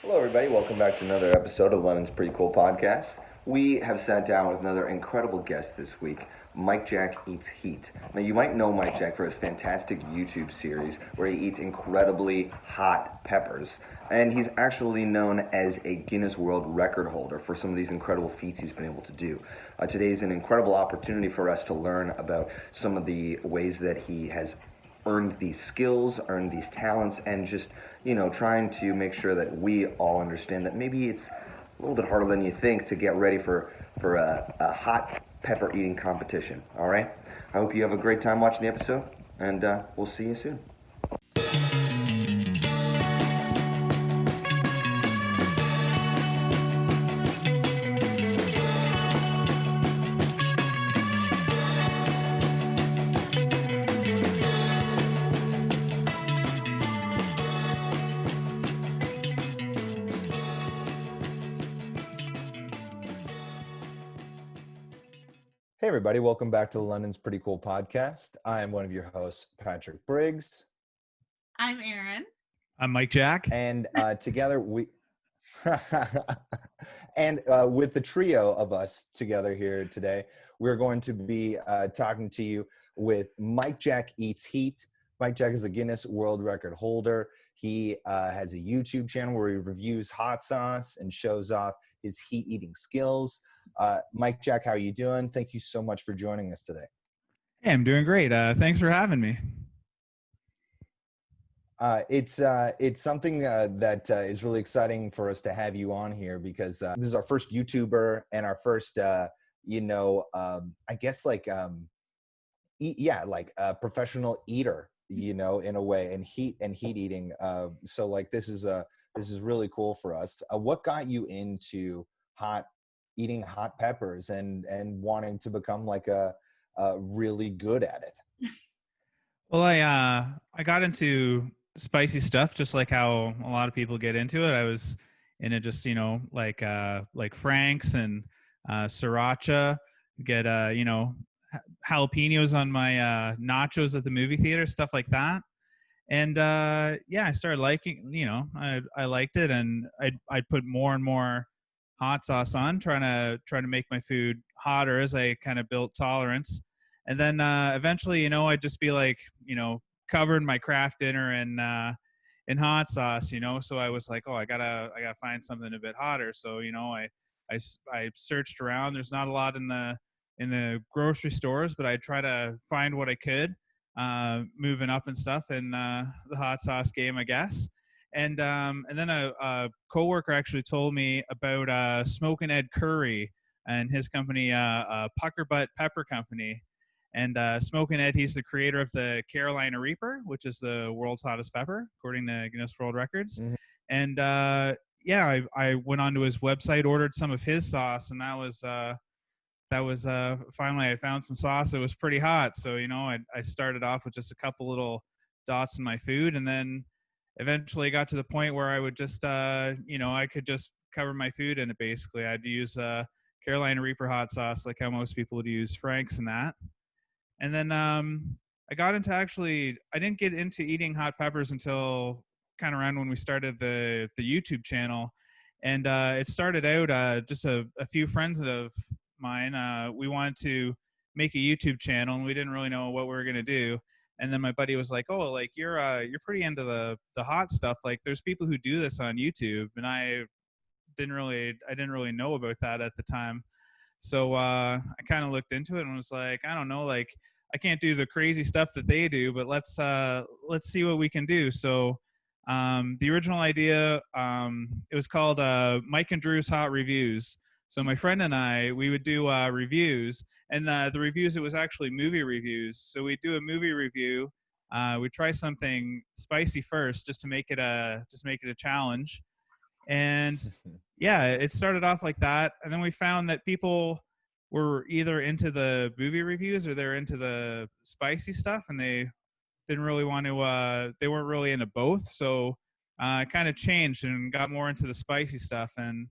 Hello, everybody. Welcome back to another episode of London's Pretty Cool Podcast. We have sat down with another incredible guest this week, Mike Jack Eats Heat. Now, you might know Mike Jack for his fantastic YouTube series where he eats incredibly hot peppers. And he's actually known as a Guinness World Record holder for some of these incredible feats he's been able to do. Today is an incredible opportunity for us to learn about some of the ways that he has earned these skills, earned these talents, and just, trying to make sure that we all understand that maybe it's a little bit harder than you think to get ready for a hot pepper eating competition. All right? I hope you have a great time watching the episode, and we'll see you soon. Hey, everybody. Welcome back to London's Pretty Cool Podcast. I am one of your hosts, Patrick Briggs. I'm Erin. I'm Mike Jack. And together we... and with the trio of us together here today, we're going to be talking to you with Mike Jack Eats Heat. Mike Jack is a Guinness World Record holder. He has a YouTube channel where he reviews hot sauce and shows off his heat eating skills. Mike Jack, how are you doing? Thank you so much for joining us today. Hey, I'm doing great. Thanks for having me. It's something that is really exciting for us to have you on here because this is our first YouTuber and our first, I guess like a professional eater, in a way, and heat eating. So like this is really cool for us. What got you into eating hot peppers and wanting to become like a really good at it? Well, I got into spicy stuff just like how a lot of people get into it. I was into just like Frank's and sriracha. Get jalapenos on my nachos at the movie theater, stuff like that. And I started liking. I liked it, and I'd put more and more hot sauce on, trying to make my food hotter as I kind of built tolerance. And then eventually, I'd just be like, covering my craft dinner in hot sauce, So I was like, oh, I gotta find something a bit hotter. So I searched around. There's not a lot in the grocery stores, but I try to find what I could, moving up and stuff in the hot sauce game, I guess. And then a coworker actually told me about Smokin' Ed Curry and his company, Pucker Butt Pepper Company. And Smokin' Ed, he's the creator of the Carolina Reaper, which is the world's hottest pepper, according to Guinness World Records. Mm-hmm. And I went onto his website, ordered some of his sauce, and that was finally I found some sauce that was pretty hot. So I started off with just a couple little dots in my food, and then eventually got to the point where I would just I could just cover my food in it. Basically, I'd use Carolina Reaper hot sauce, like how most people would use Frank's and that. And then I got into I didn't get into eating hot peppers until kind of around when we started the YouTube channel. And it started out just a few friends of mine. We wanted to make a YouTube channel, and we didn't really know what we were going to do. And then my buddy was like, oh, like you're pretty into the hot stuff. Like there's people who do this on YouTube. And I didn't really know about that at the time. So I kind of looked into it and was like, I don't know, like I can't do the crazy stuff that they do, but let's see what we can do. So the original idea, it was called Mike and Drew's Hot Reviews. So my friend and I, we would do reviews, and the reviews, it was actually movie reviews. So we'd do a movie review. We'd try something spicy first, just to make it a challenge. And yeah, it started off like that. And then we found that people were either into the movie reviews or they're into the spicy stuff, and they didn't really want to, they weren't really into both. So I kind of changed and got more into the spicy stuff. And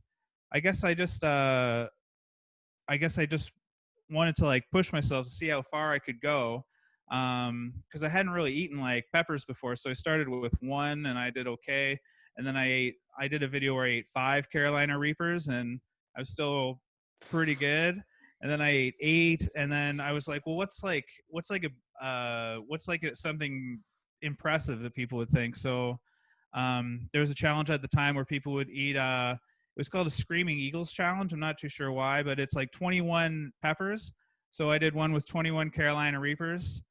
I guess I just wanted to like push myself to see how far I could go. because I hadn't really eaten like peppers before. So I started with one and I did okay. And then I did a video where I ate 5 Carolina Reapers and I was still pretty good. And then I ate 8, and then I was like, well, what's like something impressive that people would think. So there was a challenge at the time where people would eat it was called a Screaming Eagles challenge. I'm not too sure why, but it's like 21 peppers. So I did one with 21 Carolina Reapers,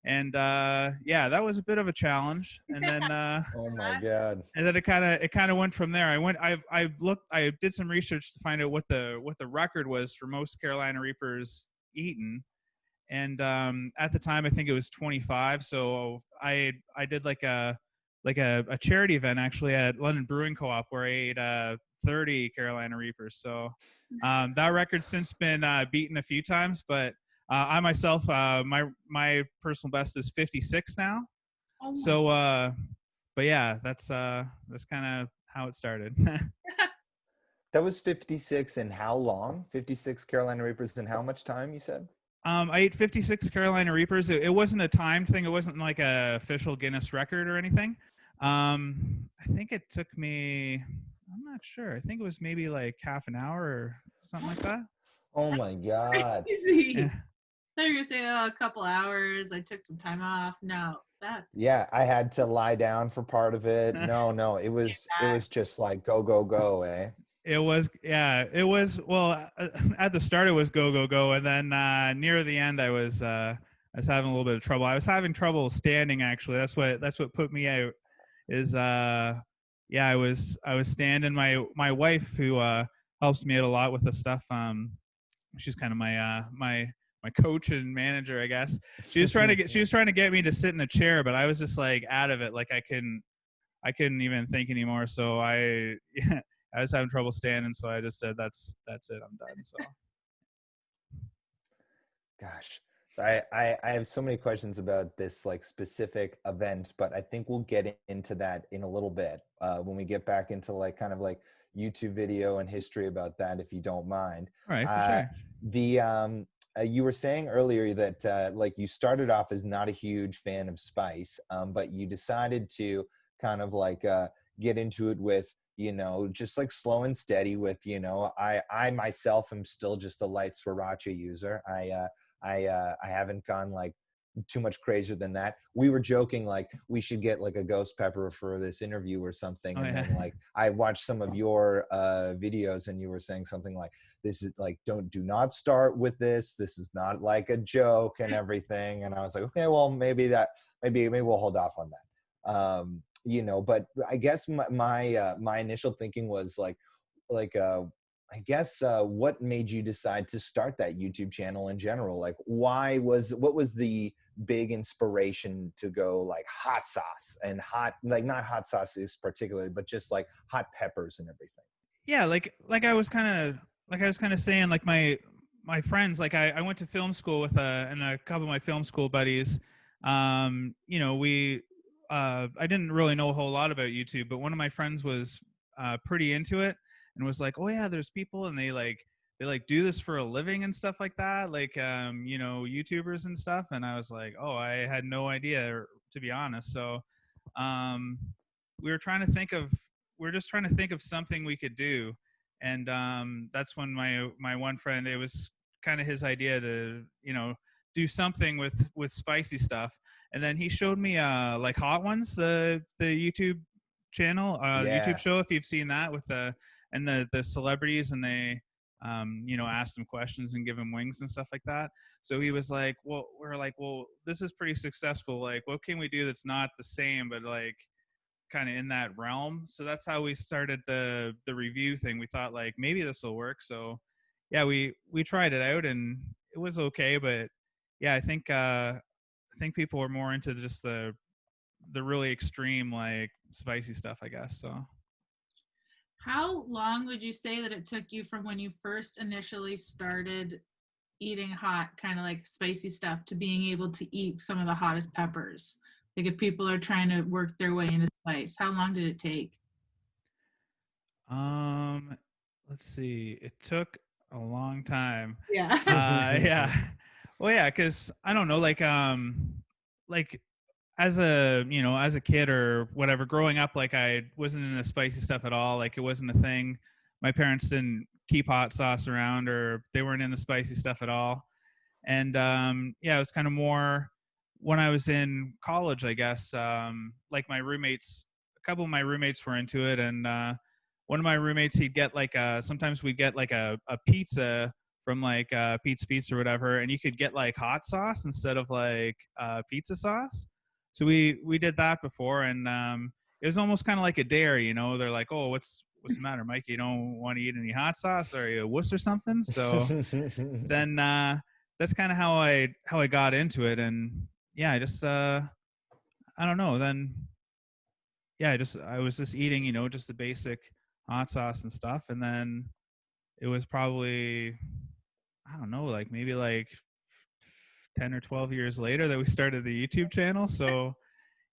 and yeah, that was a bit of a challenge. And then Oh my God. and then it kind of went from there. I did some research to find out what the record was for most Carolina Reapers eaten, and at the time I think it was 25. So I did like a charity event actually at London Brewing Co-op where I ate 30 Carolina Reapers. So that record's since been beaten a few times, but I myself my personal best is 56 now. Oh my So but yeah, that's kind of how it started. That was 56 in how long? 56 Carolina Reapers in how much time, you said? I ate 56 Carolina Reapers. It wasn't a timed thing. It wasn't like a official Guinness record or anything. I think it took me, I'm not sure. I think it was maybe like half an hour or something like that. Oh my God. crazy. Yeah. I thought you were gonna say, oh, a couple hours. I took some time off. No, that's Yeah, I had to lie down for part of it. No, it was just like go, go, go, eh? It was, yeah, it was, well, at the start it was go, go, go. And then near the end I was having a little bit of trouble. I was having trouble standing actually. That's what put me out is, yeah, I was standing. My wife who helps me out a lot with the stuff. She's kind of my coach and manager, I guess. She was trying to get me to sit in a chair, but I was just like out of it. Like I couldn't even think anymore. So yeah, I was having trouble standing. So I just said, that's it. I'm done. So. Gosh, I have so many questions about this like specific event, but I think we'll get into that in a little bit when we get back into like kind of like YouTube video and history about that, if you don't mind. All right, for sure. You were saying earlier that like you started off as not a huge fan of spice, but you decided to kind of like get into it with, you know, just like slow and steady with, you know, I myself am still just a light sriracha user. I haven't gone like too much crazier than that. We were joking like we should get like a ghost pepper for this interview or something. Oh, and yeah. then like I watched some of your videos and you were saying something like, this is like, do not start with this. This is not like a joke and everything. And I was like, okay, well, maybe we'll hold off on that. You know, but I guess my initial thinking was like I guess what made you decide to start that YouTube channel in general? Like what was the big inspiration to go like hot sauce and like not hot sauces particularly, but just like hot peppers and everything? Yeah, like I was kind of saying, like my friends, like I went to film school with and a couple of my film school buddies. You know, I didn't really know a whole lot about YouTube, but one of my friends was pretty into it and was like, oh yeah, there's people and they do this for a living and stuff like that, like you know, YouTubers and stuff. And I was like, oh, I had no idea, to be honest. So we were just trying to think of something we could do. And that's when my one friend, it was kind of his idea to, you know, do something with spicy stuff. And then he showed me like Hot Ones, the YouTube channel, the Yeah. YouTube show, if you've seen that, with the celebrities, and they you know, ask them questions and give them wings and stuff like that. So he was like, well, we're like, well, this is pretty successful. Like, what can we do that's not the same, but like kind of in that realm? So that's how we started the review thing. We thought like maybe this will work. So yeah, we tried it out and it was okay. But yeah, I think people were more into just the really extreme, like spicy stuff, I guess. So How long would you say that it took you from when you first initially started eating hot, kind of like spicy stuff, to being able to eat some of the hottest peppers? Like if people are trying to work their way into spice, how long did it take? let's see. It took a long time. Yeah. Yeah. Well, yeah, because I don't know, like like as a kid or whatever, growing up, like I wasn't into spicy stuff at all. Like it wasn't a thing. My parents didn't keep hot sauce around, or they weren't into spicy stuff at all. And yeah, it was kind of more when I was in college, I guess. Like my roommates, a couple of my roommates were into it, and one of my roommates, he'd get like sometimes we'd get like a pizza from like Pete's Pizza or whatever, and you could get like hot sauce instead of like pizza sauce. So we did that before, and it was almost kind of like a dare, you know. They're like, "Oh, what's the matter, Mike? You don't want to eat any hot sauce? Are you a wuss or something?" So then that's kind of how I got into it, and yeah, I just I don't know. Then yeah, I was just eating, you know, just the basic hot sauce and stuff, and then it was probably, I don't know, like maybe like 10 or 12 years later that we started the YouTube channel. So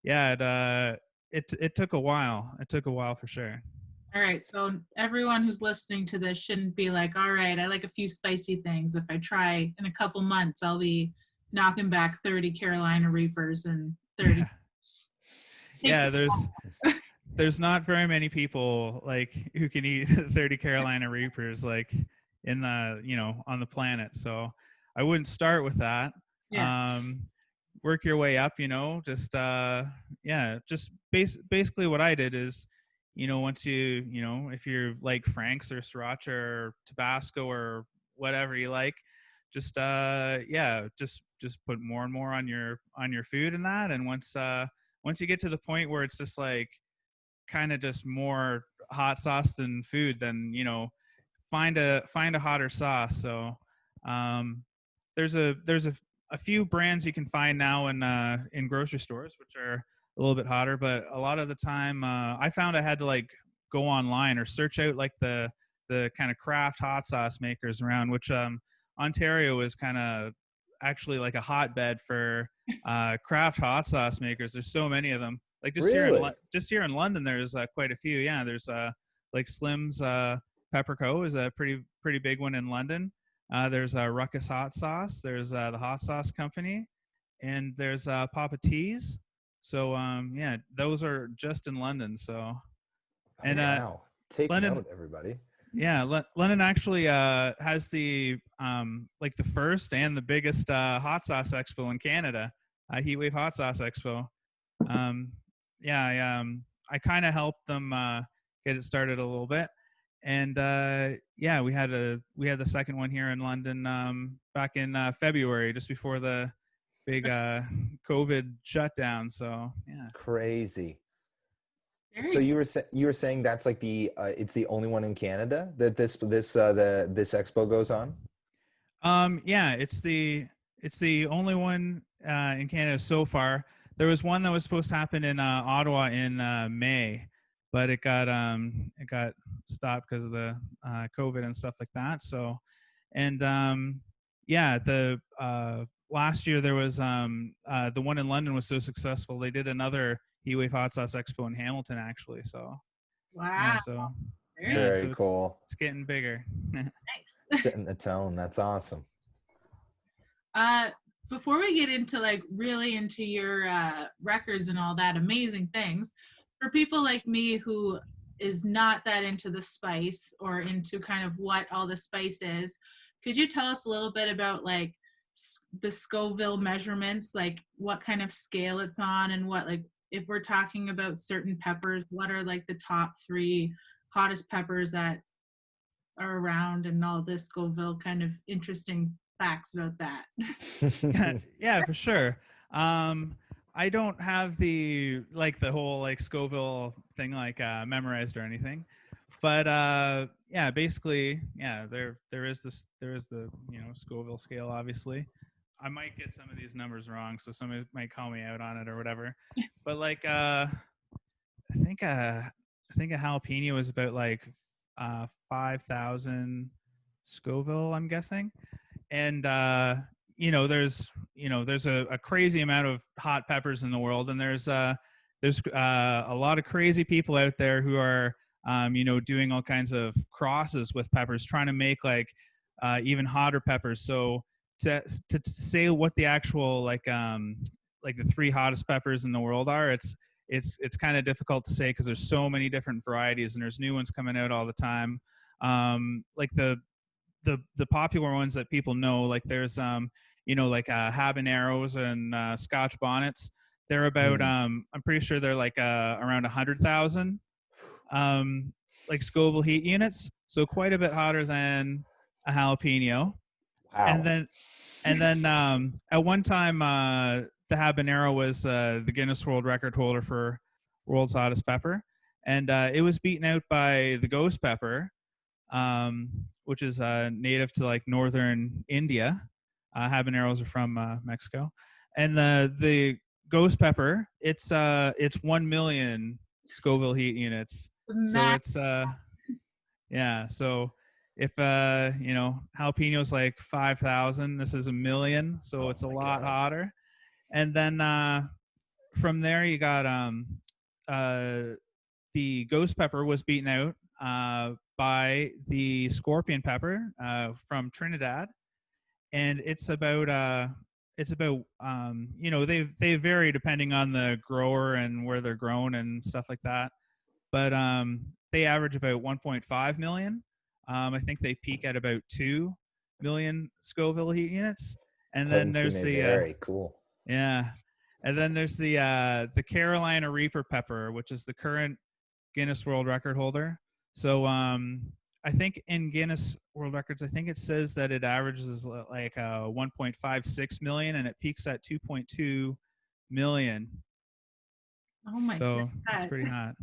yeah, it took a while. It took a while for sure. All right, so everyone who's listening to this shouldn't be like, all right, I like a few spicy things. If I try in a couple months, I'll be knocking back 30 Carolina Reapers and 30. Yeah, there's not very many people like who can eat 30 Carolina Reapers like in the, you know, on the planet. So I wouldn't start with that. Yeah. Work your way up, you know, just yeah, just basically what I did is, you know, once you know, if you're like Frank's or Sriracha or Tabasco or whatever you like, just yeah, just put more and more on your food and that. And once you get to the point where it's just like kind of just more hot sauce than food, then, you know, find a hotter sauce. So there's a few brands you can find now in grocery stores which are a little bit hotter, but a lot of the time I found I had to like go online or search out like the kind of craft hot sauce makers around, which Ontario is kind of actually like a hotbed for craft hot sauce makers. There's so many of them. Like Really? just here in London, there's quite a few. Yeah, there's like Slim's Pepper Co. is a pretty big one in London. There's Ruckus Hot Sauce. There's the Hot Sauce Company, and there's Papa T's. So yeah, those are just in London. So and Wow. Take London, note, everybody. yeah, London actually has the like the first and the biggest hot sauce expo in Canada, Heatwave Hot Sauce Expo. Yeah, I kind of helped them get it started a little bit, and yeah, we had the second one here in London back in February, just before the big COVID shutdown. So yeah. Crazy. Very So you were saying that's like the it's the only one in Canada that this expo goes on? Yeah, it's the only one in Canada so far. There was one that was supposed to happen in Ottawa in May, but it got stopped because of the COVID and stuff like that. So, and yeah, the last year there was the one in London was so successful they did another Heatwave Hot Sauce Expo in Hamilton actually. So wow. yeah, so Very yeah, Very so cool. it's getting bigger. nice. Setting the tone. That's awesome. Before we get into like really into your records and all that amazing things, for people like me who is not that into the spice or into kind of what all the spice is, could you tell us a little bit about like the Scoville measurements, like what kind of scale it's on, and what, like if we're talking about certain peppers, what are like the top 3 hottest peppers that are around, and all this Scoville kind of interesting facts about that. Yeah, for sure. I don't have the whole like Scoville thing like memorized or anything, but yeah, basically, yeah, there is the, you know, Scoville scale. Obviously, I might get some of these numbers wrong, so somebody might call me out on it or whatever. But like I think a jalapeno is about like 5,000 Scoville, I'm guessing. And there's a crazy amount of hot peppers in the world, and there's a lot of crazy people out there who are doing all kinds of crosses with peppers, trying to make like even hotter peppers. So to say what the actual like like the 3 hottest peppers in the world are, it's kind of difficult to say because there's so many different varieties and there's new ones coming out all the time. Like the popular ones that people know, like there's like habaneros and Scotch bonnets. They're about I'm pretty sure they're like around 100,000 like Scoville heat units, so quite a bit hotter than a jalapeno. Wow. And then at one time the habanero was the Guinness World Record holder for world's hottest pepper, and it was beaten out by the ghost pepper, which is native to like northern India. Habaneros are from Mexico, and the ghost pepper, it's 1 million Scoville heat units. So it's yeah. So if jalapeno's like 5,000, this is 1 million, so it's a lot hotter. And then from there you got the ghost pepper was beaten out by the scorpion pepper from Trinidad, and it's about they vary depending on the grower and where they're grown and stuff like that, but they average about 1.5 million. I think they peak at about 2 million Scoville heat units, and then there's the very cool. yeah, and then there's the Carolina Reaper pepper, which is the current Guinness World Record holder. So I think in Guinness World Records, I think it says that it averages like 1.56 million, and it peaks at 2.2 million. Oh my so God. It's pretty hot.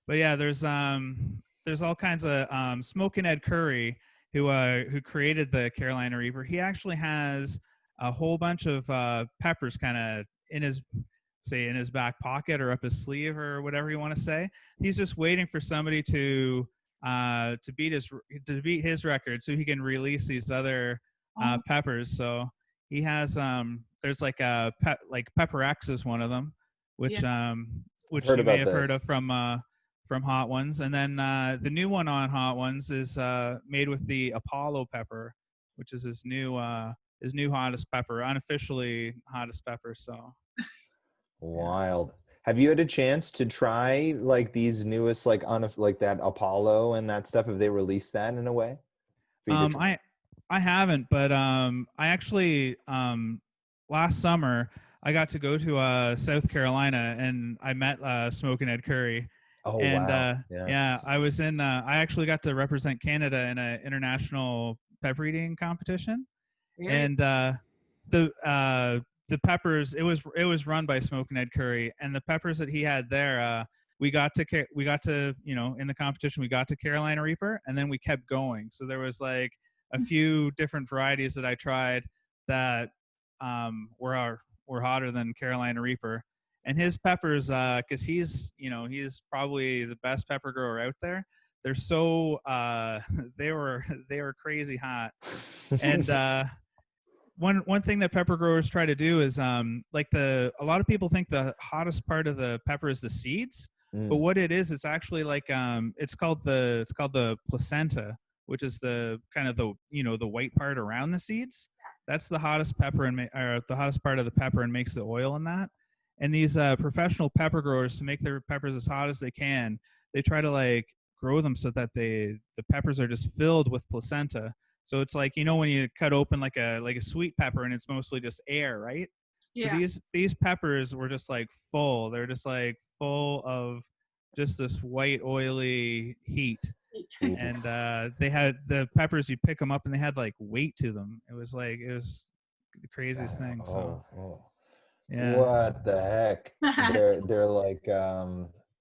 But yeah, there's all kinds of Smokin' Ed Curry, who created the Carolina Reaper. He actually has a whole bunch of peppers kind of in his back pocket or up his sleeve or whatever you want to say. He's just waiting for somebody to beat his record so he can release these other peppers. So he has there's like Pepper X is one of them, which you may have heard of from Hot Ones. And then the new one on Hot Ones is made with the Apollo pepper, which is his new hottest pepper, unofficially hottest pepper. So wild. Have you had a chance to try like these newest like that Apollo and that stuff? Have they released that in a way? I haven't, but I actually last summer I got to go to South Carolina and I met Smokin' Ed Curry. Oh, and wow. Yeah, I was in I actually got to represent Canada in an international pepper eating competition. And the peppers, it was run by Smokin' Ed Curry, and the peppers that he had there, we got to in the competition we got to Carolina Reaper, and then we kept going. So there was like a few different varieties that I tried that were hotter than Carolina Reaper. And his peppers, because he's probably the best pepper grower out there. They're so they were crazy hot. And one thing that pepper growers try to do is a lot of people think the hottest part of the pepper is the seeds, but what it is, it's actually like it's called the placenta, which is the kind of the white part around the seeds. That's the hottest pepper or the hottest part of the pepper and makes the oil in that. And these professional pepper growers, to make their peppers as hot as they can, they try to like grow them so that the peppers are just filled with placenta. So it's like, when you cut open like a sweet pepper and it's mostly just air, right? Yeah. So these peppers were just like full. They're just like full of just this white oily heat. And they had the peppers, you pick them up and they had like weight to them. It was the craziest thing. So yeah. What the heck? They're like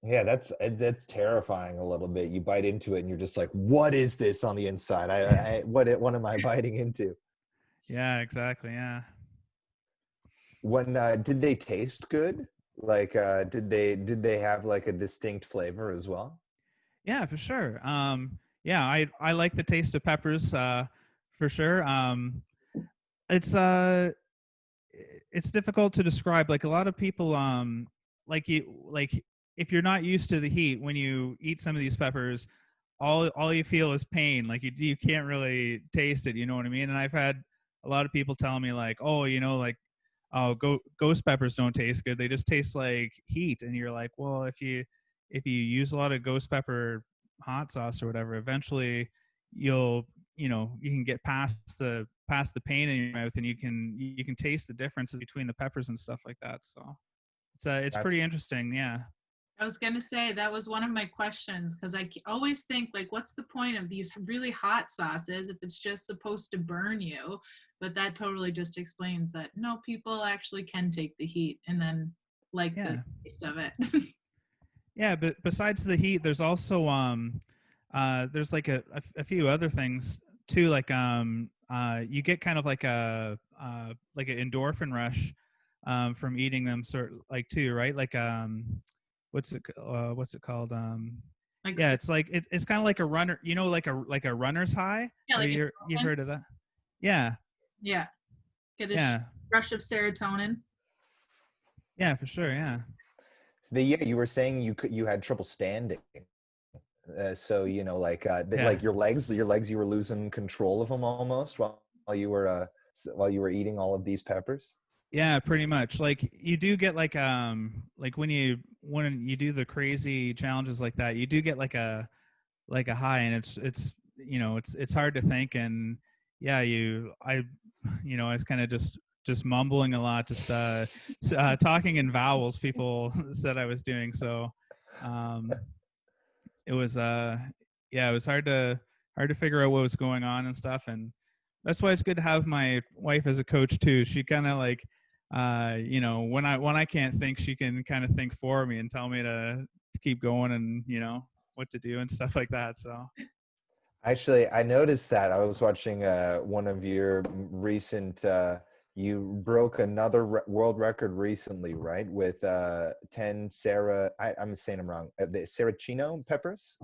yeah, that's terrifying a little bit. You bite into it and you're just like, what is this on the inside? What am I biting into? Yeah, exactly. Yeah. When did they taste good? Like did they have like a distinct flavor as well? Yeah, for sure. Yeah, I like the taste of peppers for sure. It's difficult to describe. Like a lot of people if you're not used to the heat, when you eat some of these peppers, all you feel is pain. Like you can't really taste it, you know what I mean? And I've had a lot of people tell me like, oh, like oh, ghost peppers don't taste good. They just taste like heat. And you're like, well, if you use a lot of ghost pepper hot sauce or whatever, eventually you'll, you can get past the pain in your mouth, and you can taste the differences between the peppers and stuff like that. So it's pretty interesting. Yeah. I was going to say that was one of my questions, because always think, like, what's the point of these really hot sauces if it's just supposed to burn you? But that totally just explains that no, people actually can take the heat and then like the taste of it. Yeah, but besides the heat, there's also there's like a few other things too. Like you get kind of like an endorphin rush from eating them, like too, right? Like what's it called? Like, Yeah, it's like it's kind of like a runner, like a runner's high. yeah, like You've heard of that? Yeah. Yeah. Get a rush of serotonin. Yeah, for sure. Yeah. So you were saying you had trouble standing. So like your legs you were losing control of them almost while you were eating all of these peppers. Yeah, pretty much. Like you do get like when you do the crazy challenges like that, you do get like a high, and it's hard to think. And yeah, I was kind of just mumbling a lot, just talking in vowels. People said I was doing. So it was it was hard to figure out what was going on and stuff. And that's why it's good to have my wife as a coach too. She kind of like when I can't think, she can kind of think for me and tell me to keep going, and what to do and stuff like that. So actually, I noticed that I was watching one of your recent you broke another world record recently, right? With 10 I'm saying them wrong. The Saracino peppers.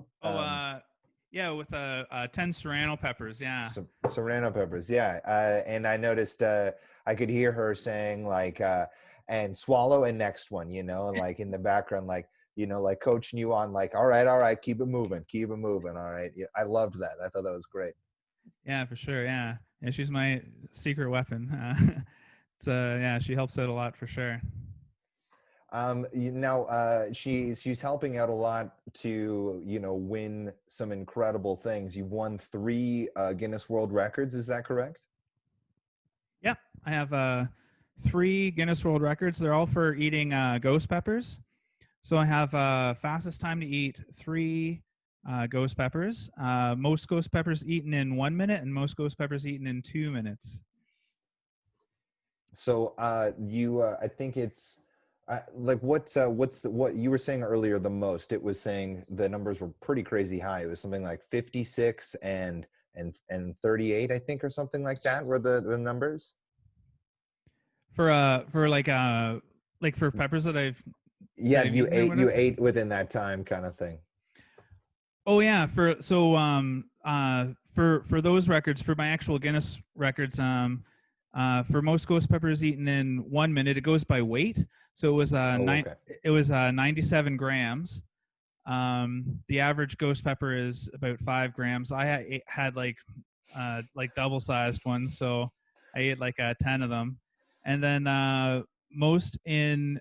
Yeah, with 10 serrano peppers. Yeah. Serrano peppers. Yeah. And I noticed I could hear her saying like and swallow and next one, and like in the background, like like coaching you on like, all right, keep it moving. All right. Yeah, I loved that. I thought that was great. Yeah, for sure. Yeah. Yeah, she's my secret weapon. She helps out a lot for sure. She's helping out a lot to win some incredible things. You've won 3 Guinness World Records, is that correct? Yeah, I have 3 Guinness World Records. They're all for eating ghost peppers. So I have fastest time to eat 3 ghost peppers. Most ghost peppers eaten in 1 minute, and most ghost peppers eaten in 2 minutes. So I think it's like what you were saying earlier, the most, it was saying the numbers were pretty crazy high. It was something like 56 and 38, I think, or something like that were the numbers for peppers that I've you ate within that time kind of thing. Oh yeah, for those records, for my actual Guinness records, for most ghost peppers eaten in 1 minute, it goes by weight. So it was it was 97 grams. The average ghost pepper is about 5 grams. I had like double-sized ones, so I ate like 10 of them. And then most in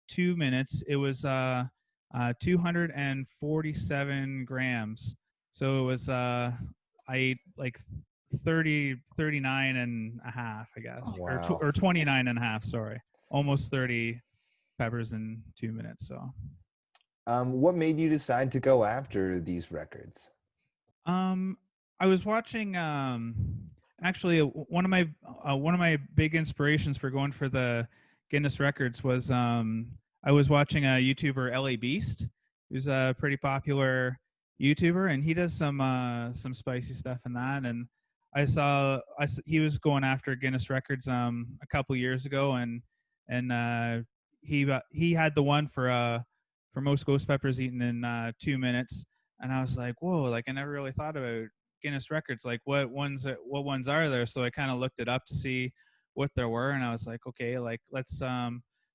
2 minutes, it was 247 grams. So it was I ate like 39 and a half, I guess. Oh, wow. or 29 and a half, sorry. Almost 30 peppers in 2 minutes. So what made you decide to go after these records? I was watching actually one of my big inspirations for going for the Guinness records was I was watching a YouTuber, LA Beast, who's a pretty popular YouTuber, and he does some spicy stuff in that. And I saw he was going after Guinness records a couple years ago, and he had the one for most ghost peppers eaten in 2 minutes. And I was like, whoa, like I never really thought about Guinness records, like what ones are there? So I kind of looked it up to see what there were, and I was like, okay, like let's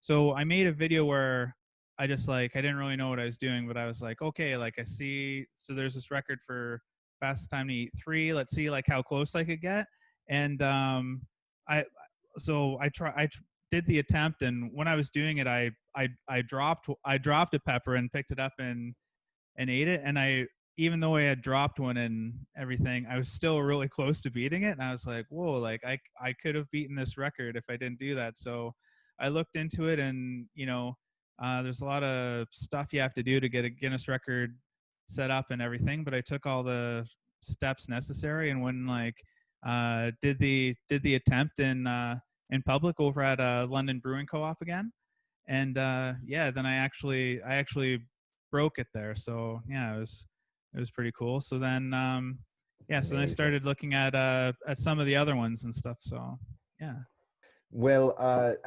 so I made a video where I just I didn't really know what I was doing, but I was like, okay, like I see, so there's this record for fastest time to eat 3. Let's see like how close I could get. And I did the attempt, and when I was doing it, I dropped a pepper and picked it up and ate it. And even though I had dropped one and everything, I was still really close to beating it. And I was like, whoa, like I could have beaten this record if I didn't do that. So I looked into it, and there's a lot of stuff you have to do to get a Guinness record set up and everything. But I took all the steps necessary, and when did the attempt in public over at London Brewing Co-op again. And then I actually broke it there. So yeah, it was pretty cool. So then so then I started looking at some of the other ones and stuff. So yeah. Well,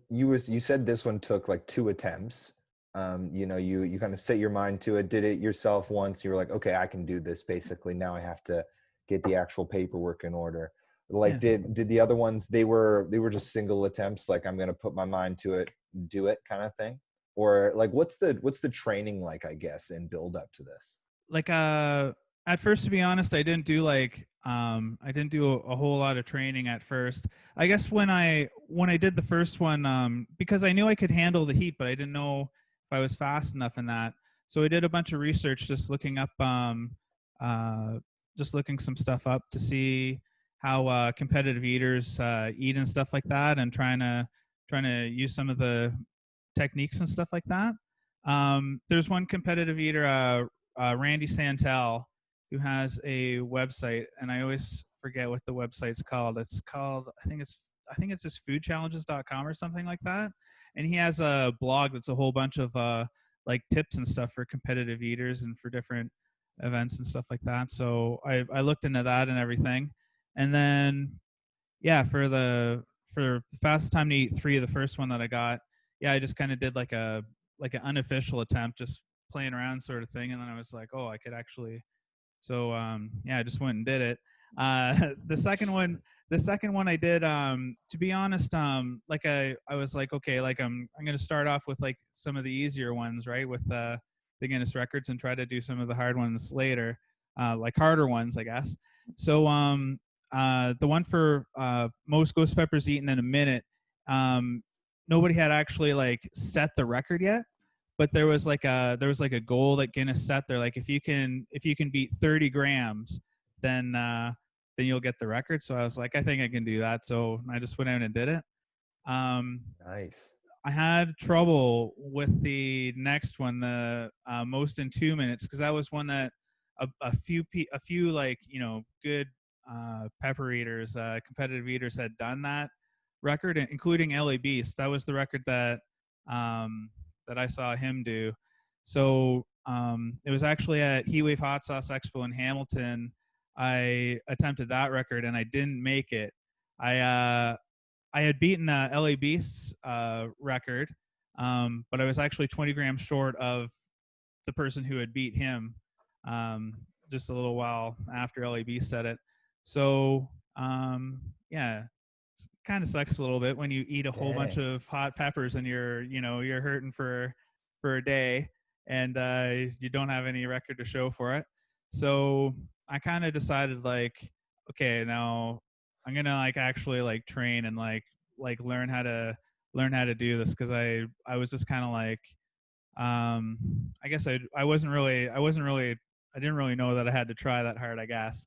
you said this one took like 2 attempts. You kind of set your mind to it, did it yourself once. You were like, okay, I can do this. Basically, now I have to get the actual paperwork in order. Like, did the other ones, they were just single attempts, like I'm gonna put my mind to it, do it kind of thing? Or like what's the training like, I guess, in build up to this? Like at first, to be honest, I didn't do a whole lot of training at first. I guess when I did the first one, because I knew I could handle the heat, but I didn't know if I was fast enough in that. So I did a bunch of research, just looking up just looking some stuff up to see how competitive eaters eat and stuff like that, and trying to use some of the techniques and stuff like that. There's one competitive eater, Randy Santel, who has a website, and I always forget what the website's called. It's called, I think it's just foodchallenges.com or something like that. And he has a blog that's a whole bunch of like tips and stuff for competitive eaters and for different events and stuff like that. So I looked into that and everything. And then for fastest time to eat 3, the first one that I got, I just kind of did like an unofficial attempt, just playing around sort of thing. And then I was like, oh, I could actually. So I just went and did it. The second one I did, to be honest, like I was like, okay, like I'm gonna start off with like some of the easier ones, right, with the Guinness records, and try to do some of the hard ones later, like harder ones, I guess. So the one for most ghost peppers eaten in a minute, nobody had actually like set the record yet, but there was like a goal that Guinness set there. Like if you can beat 30 grams, then you'll get the record. So I was like, I think I can do that. So I just went out and did it. Nice. I had trouble with the next one, the most in 2 minutes, because that was one that a few like good pepper eaters, competitive eaters had done that record, including LA Beast. That was the record that I saw him do. So it was actually at Heatwave Hot Sauce Expo in Hamilton. I attempted that record and I didn't make it. I had beaten LA Beast's record, but I was actually 20 grams short of the person who had beat him just a little while after LA Beast said it. So kind of sucks a little bit when you eat a whole bunch of hot peppers and you're hurting for a day, and you don't have any record to show for it. So I kind of decided, like, okay, now I'm gonna like actually like train and like learn how to do this, because I was just kind of like I guess I didn't really know that I had to try that hard, I guess.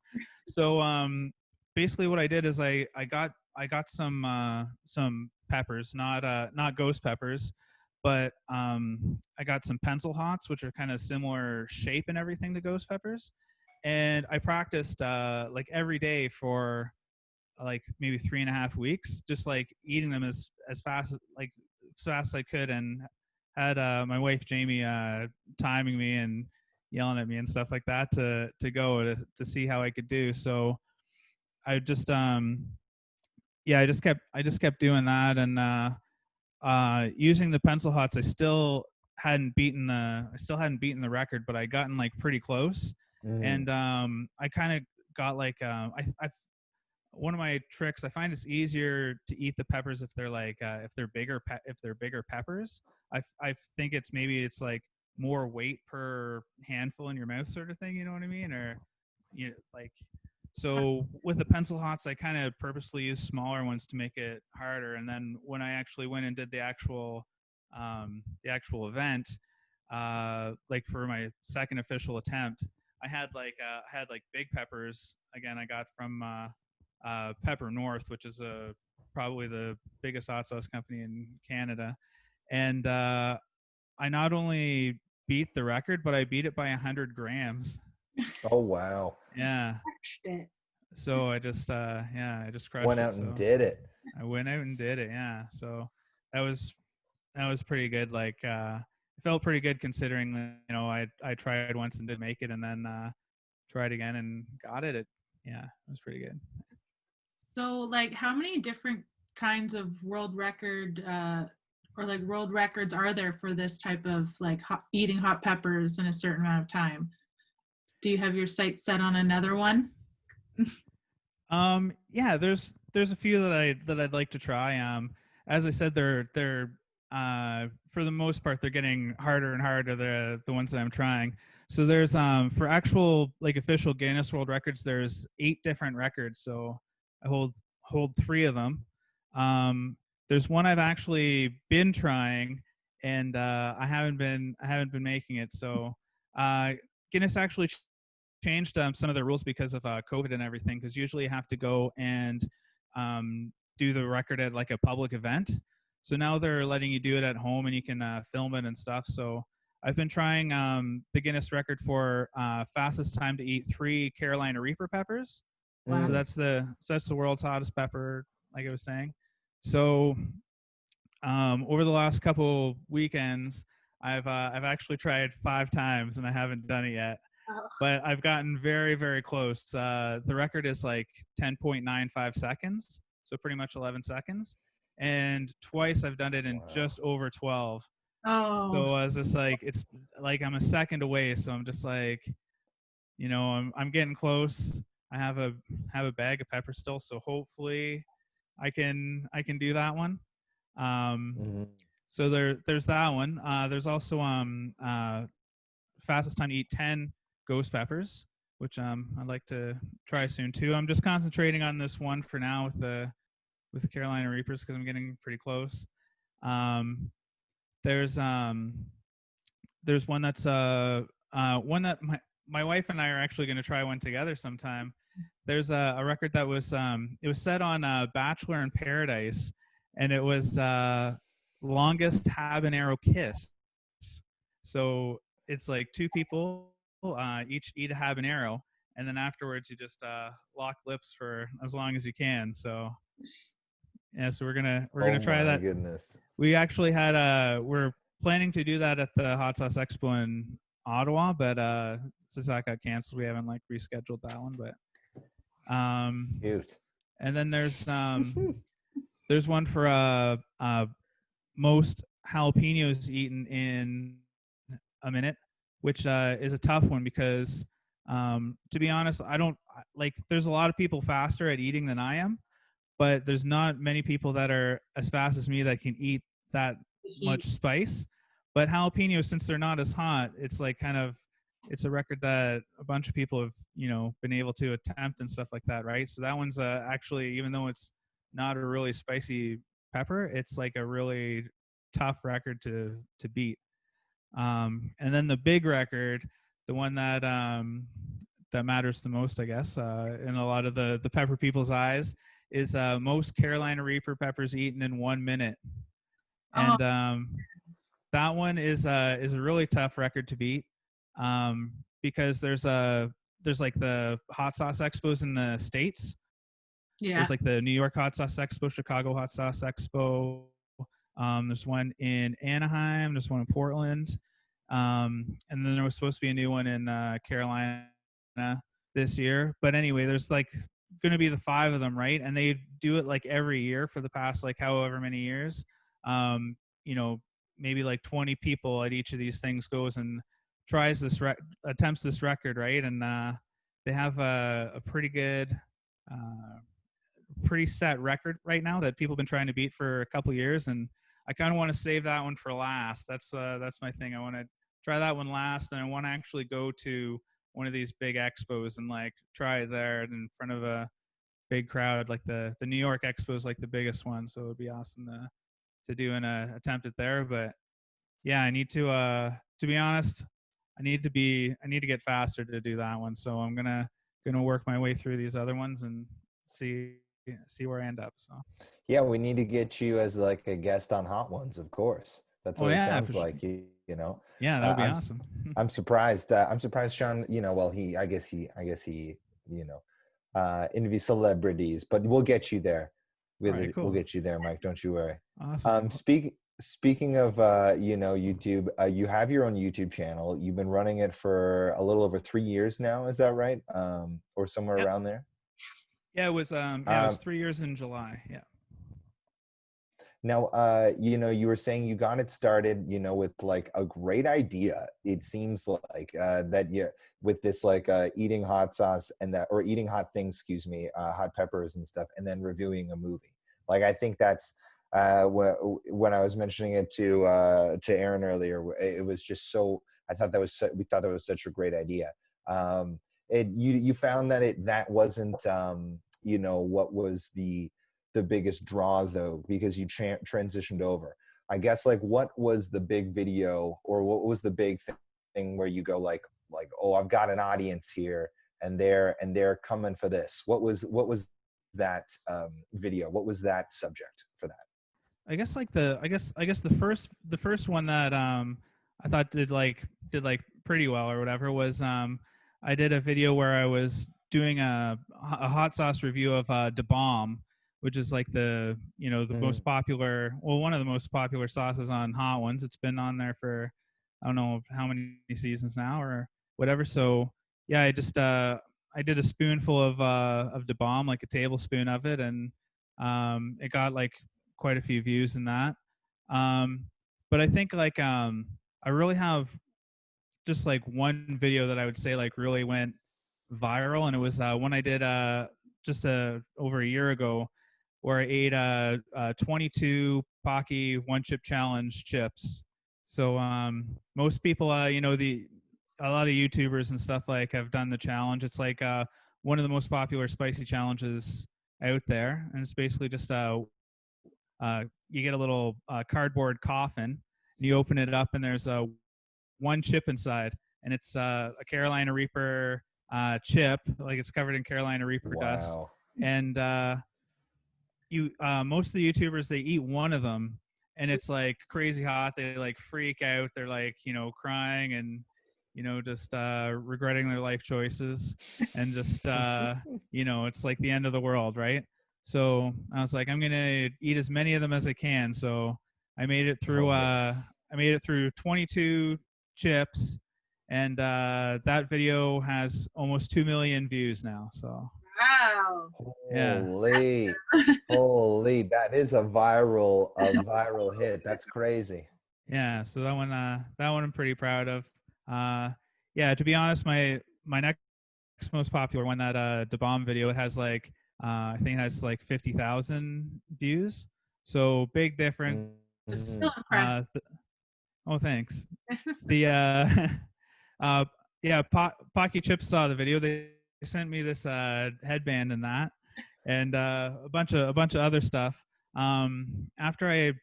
So basically what I did is I got some peppers, not ghost peppers, but I got some pencil hots, which are kind of similar shape and everything to ghost peppers, and I practiced like every day for like maybe 3.5 weeks, just like eating them as fast as I could, and had my wife Jamie timing me and yelling at me and stuff like that to go to see how I could do. So I just I just kept doing that, and using the pencil hots, I still hadn't beaten the record, but I gotten like pretty close. And I kind of got like I one of my tricks, I find it's easier to eat the peppers if they're like if they're bigger peppers. I think it's like more weight per handful in your mouth sort of thing, you know what I mean? Or like, So with the pencil hots, I kind of purposely use smaller ones to make it harder. And then when I actually went and did the actual event, like for my second official attempt, I had like big peppers. Again, I got from Pepper North, which is probably the biggest hot sauce company in Canada. And I not only beat the record, but I beat it by 100 grams. Oh wow! Yeah. Crushed it. So I just I just crushed Went it. out So and did it. I went out and did it. Yeah. So that was pretty good. Like it felt pretty good considering that, I tried once and didn't make it, and then tried again and got it. Yeah, it was pretty good. So, like, how many different kinds of world record or like world records are there for this type of like eating hot peppers in a certain amount of time? Do you have your sights set on another one? Yeah, there's a few that I'd like to try. As I said, they're for the most part they're getting harder and harder, the ones that I'm trying. So there's for actual like official Guinness World Records, there's 8 different records. So I hold 3 of them. There's one I've actually been trying, and I haven't been making it. So Guinness actually changed some of the rules because of COVID and everything. Because usually you have to go and do the record at like a public event. So now they're letting you do it at home, and you can film it and stuff. So I've been trying the Guinness record for fastest time to eat 3 Carolina Reaper peppers. Wow. So that's the world's hottest pepper, like I was saying. So over the last couple weekends, I've actually tried 5 times, and I haven't done it yet. Oh. But I've gotten very, very close. The record is like 10.95 seconds, so pretty much 11 seconds. And twice I've done it in just over 12. Oh. So I was just like, it's like I'm a second away. So I'm just like, I'm getting close. I have a bag of pepper still, so hopefully I can do that one. So there's that one. There's also fastest time to eat 10 ghost peppers, which I'd like to try soon too. I'm just concentrating on this one for now with the Carolina Reapers because I'm getting pretty close. There's one that's one that my wife and I are actually going to try one together sometime. There's a record that was it was set on Bachelor in Paradise, and it was longest habanero kiss. So it's like 2 people each eat a habanero, and then afterwards you just lock lips for as long as you can. So yeah, so we're gonna try that. Goodness. We actually had we're planning to do that at the Hot Sauce Expo in Ottawa, but since that got canceled, we haven't like rescheduled that one. But Cute. and then there's one for most jalapenos eaten in a minute, which is a tough one because to be honest, I don't like. There's a lot of people faster at eating than I am, but there's not many people that are as fast as me that can eat that much spice. But jalapenos, since they're not as hot, it's like it's a record that a bunch of people have been able to attempt and stuff like that, right? So that one's actually, even though it's not a really spicy pepper, it's like a really tough record to beat. And then the big record, the one that that matters the most, I guess, in a lot of the pepper people's eyes, is most Carolina Reaper peppers eaten in 1 minute. And that one is a really tough record to beat because there's like the hot sauce expos in the States. Yeah. There's like the New York Hot Sauce Expo, Chicago Hot Sauce Expo. There's one in Anaheim. There's one in Portland. And then there was supposed to be a new one in Carolina this year. But anyway, there's like going to be the 5 of them, right? And they do it like every year for the past like however many years. Maybe like 20 people at each of these things goes and tries attempts this record, right? And they have a pretty good pretty set record right now that people have been trying to beat for a couple years, and I kind of want to save that one for last. That's my thing. I want to try that one last, and I want to actually go to one of these big expos and like try it there in front of a big crowd. Like the New York Expo is like the biggest one, so it would be awesome to do an attempt at there. But yeah, I need to be honest, I need to get faster to do that one. So I'm gonna work my way through these other ones and see where I end up. So Yeah, we need to get you as like a guest on Hot Ones, of course. That's what it yeah, sounds for sure. like. You know. Yeah, that would be I'm awesome. I'm surprised. I'm surprised, Sean. You know, well, I guess he, you know, interview celebrities, but we'll get you there. All right, cool. We'll get you there, Mike. Don't you worry. Awesome. Speaking of, you know, YouTube, you have your own YouTube channel. You've been running it for a little over 3 years now. Is that right? Or somewhere Yep. around there. Yeah, it was it was 3 years in July. Yeah. Now, you know, you were saying you got it started, you know, with like a great idea. It seems like that you with this like eating hot sauce and that, or eating hot things, excuse me, hot peppers and stuff, and then reviewing a movie. Like I think that's when I was mentioning it to Erin earlier, it was just so. I thought that was we thought that was such a great idea. You found that that wasn't you know, what was the biggest draw though, because you transitioned over. I guess like what was the big video, or what was the big thing where you go like oh, I've got an audience here and they're coming for this. What was that video? What was that subject for that? I guess like the first one that I thought did pretty well or whatever was I did a video where I was doing a hot sauce review of Da Bomb, which is like the, you know, the most popular, well, one of the most popular sauces on Hot Ones. It's been on there for I don't know how many seasons now or whatever. So yeah, I just I did a spoonful of Da Bomb, like a tablespoon of it, and it got like quite a few views in that. But I think like I really have just like one video that I would say like really went viral, and it was one I did just over a year ago, where I ate 22 Pocky One Chip Challenge chips. So most people, you know, a lot of YouTubers and stuff like have done the challenge. It's like one of the most popular spicy challenges out there, and it's basically just you get a little cardboard coffin, and you open it up, and there's one chip inside, and it's a Carolina Reaper chip, like it's covered in Carolina Reaper dust, and you most of the YouTubers, they eat one of them, and it's like crazy hot. They like freak out. They're like, you know, crying and, you know, just regretting their life choices, and just you know, it's like the end of the world, right? So I was like, I'm gonna eat as many of them as I can. So I made it through. I made it through 22 chips, and that video has almost 2 million views now. So wow. Holy, holy, that is a viral hit. That's crazy. Yeah, so that one I'm pretty proud of. Yeah, to be honest, my next most popular one, that Da Bomb video, it has like I think it has like 50,000 views. So big difference. Still impressed. Oh, thanks. The yeah, Pocky Chips saw the video. They sent me this headband and that, and a bunch of other stuff. After I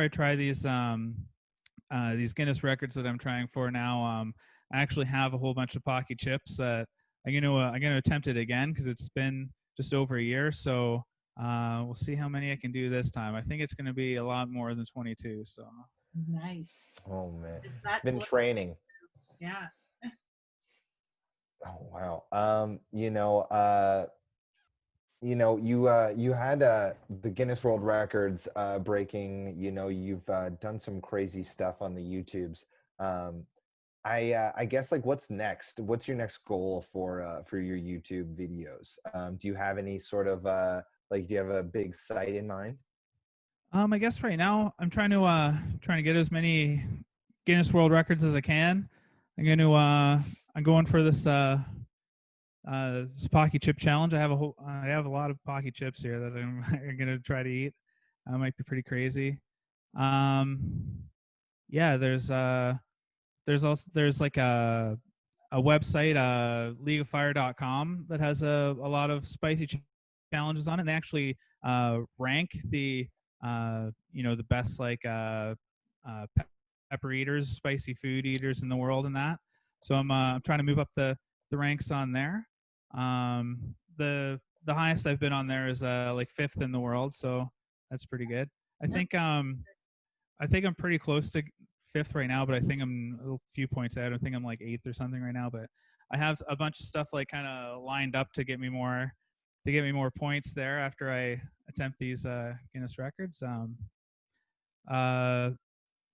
try these Guinness records that I'm trying for now, I actually have a whole bunch of Pocky Chips that I'm gonna attempt it again, because it's been just over a year. So we'll see how many I can do this time. I think it's gonna be a lot more than 22. So nice. Oh man, been training. Yeah. Oh wow. You had the Guinness World Records breaking. You know, you've done some crazy stuff on the YouTubes. I guess like what's next? What's your next goal for your YouTube videos? Do you have any sort of do you have a big site in mind? I guess right now I'm trying to get as many Guinness World Records as I can. I'm going for this this Pocky Chip Challenge. I have a lot of Pocky Chips here that I'm gonna try to eat. Might be pretty crazy. Yeah, there's like a a website, leagueoffire.com, that has a lot of spicy challenges on it. And they actually rank the the best pepper eaters, spicy food eaters in the world in that. So I'm trying to move up the ranks on there. The highest I've been on there is like 5th in the world, so that's pretty good. I think I'm pretty close to 5th right now, but I think I'm a few points out. I think I'm like 8th or something right now, but I have a bunch of stuff like kind of lined up to get me more points there after I attempt these Guinness records.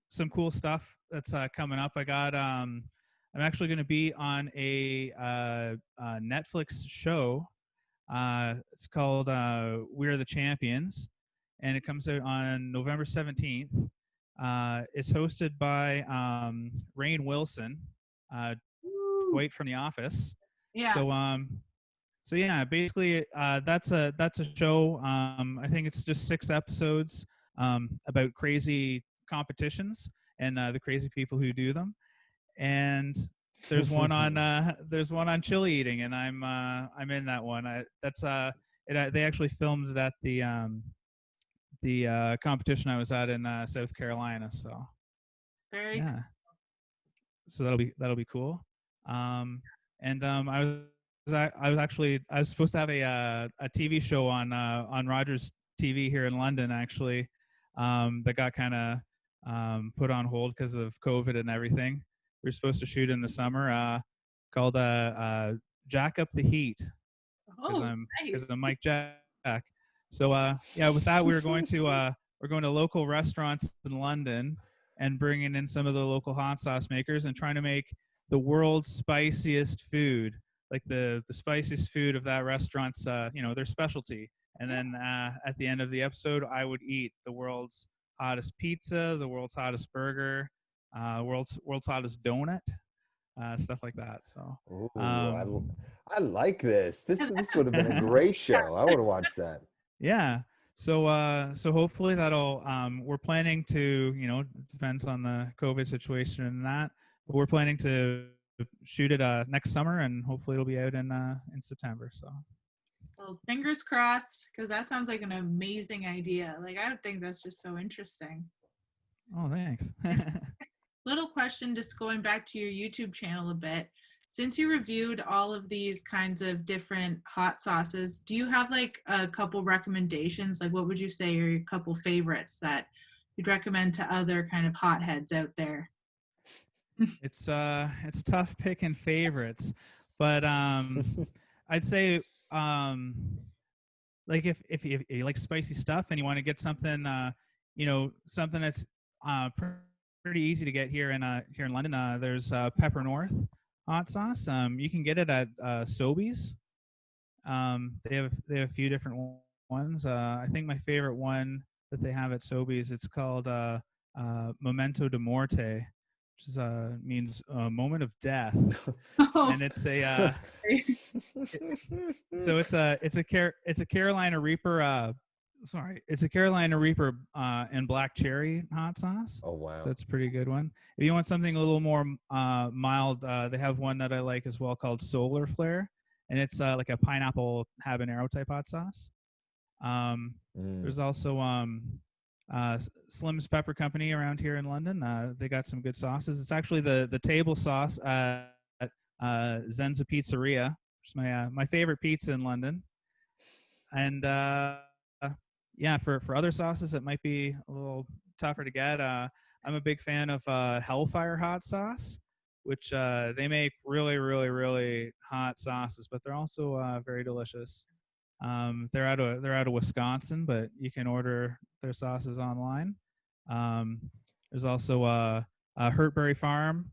Some cool stuff that's coming up. I'm actually going to be on a Netflix show. It's called We're the Champions, and it comes out on November 17th. It's hosted by Rainn Wilson, Dwight from The Office. Yeah. So yeah, basically that's a show. I think it's just 6 episodes about crazy competitions and the crazy people who do them. And there's one on chili eating, and I'm in that one. They actually filmed it at the competition I was at in South Carolina. So Very yeah, so that'll be cool. I was supposed to have a TV show on Rogers TV here in London, actually, that got kind of put on hold because of COVID and everything. We were supposed to shoot in the summer, called Jack Up the Heat, because nice. I'm Mike Jack. So yeah, with that we're going to local restaurants in London and bringing in some of the local hot sauce makers and trying to make the world's spiciest food, like the spiciest food of that restaurant's their specialty. And then at the end of the episode, I would eat the world's hottest pizza, the world's hottest burger, world's hottest donut, stuff like that. So I like this. This would have been a great show. I would have watched that. Yeah. So hopefully that'll we're planning to, depends on the COVID situation and that, but we're planning to shoot it next summer, and hopefully it'll be out in September. So well, fingers crossed, because that sounds like an amazing idea. Like, I would think that's just so interesting. Oh, thanks. Little question, just going back to your YouTube channel a bit. Since you reviewed all of these kinds of different hot sauces, do you have like a couple recommendations? Like, what would you say are your couple favorites that you'd recommend to other kind of hotheads out there? It's tough picking favorites, but I'd say like if you like spicy stuff and you want to get something something that's pretty easy to get here in London, there's Pepper North hot sauce. You can get it at Sobeys. They have a few different ones. I think my favorite one that they have at Sobeys, it's called Memento de Morte, which means moment of death. And it's a so it's a Carolina Reaper. It's a Carolina Reaper and black cherry hot sauce. Oh wow! So it's a pretty good one. If you want something a little more mild, they have one that I like as well called Solar Flare, and it's like a pineapple habanero type hot sauce. There's also Slim's Pepper Company around here in London. They got some good sauces. It's actually the table sauce at Zenza Pizzeria, which is my favorite pizza in London. And yeah, for other sauces, it might be a little tougher to get. I'm a big fan of Hellfire hot sauce, which they make really, really, really hot sauces, but they're also very delicious. They're out of Wisconsin, but you can order their sauces online. There's also Hurtberry Farm,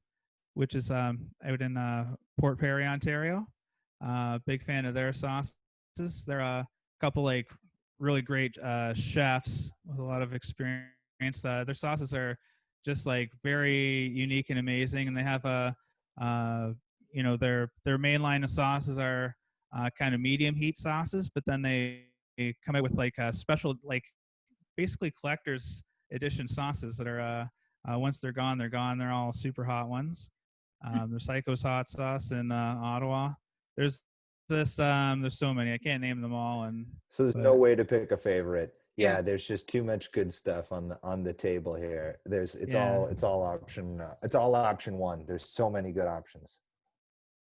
which is out in Port Perry, Ontario. Big fan of their sauces. They're a couple like really great chefs with a lot of experience. Their sauces are just like very unique and amazing, and they have their main line of sauces are kind of medium heat sauces, but then they come out with like a special, like basically collector's edition sauces that are once they're gone, they're gone. They're all super hot ones. There's Heiko's hot sauce in Ottawa. There's there's so many. I can't name them all. So there's no way to pick a favorite. Yeah. Yeah, there's just too much good stuff on the table here. It's all option one. There's so many good options.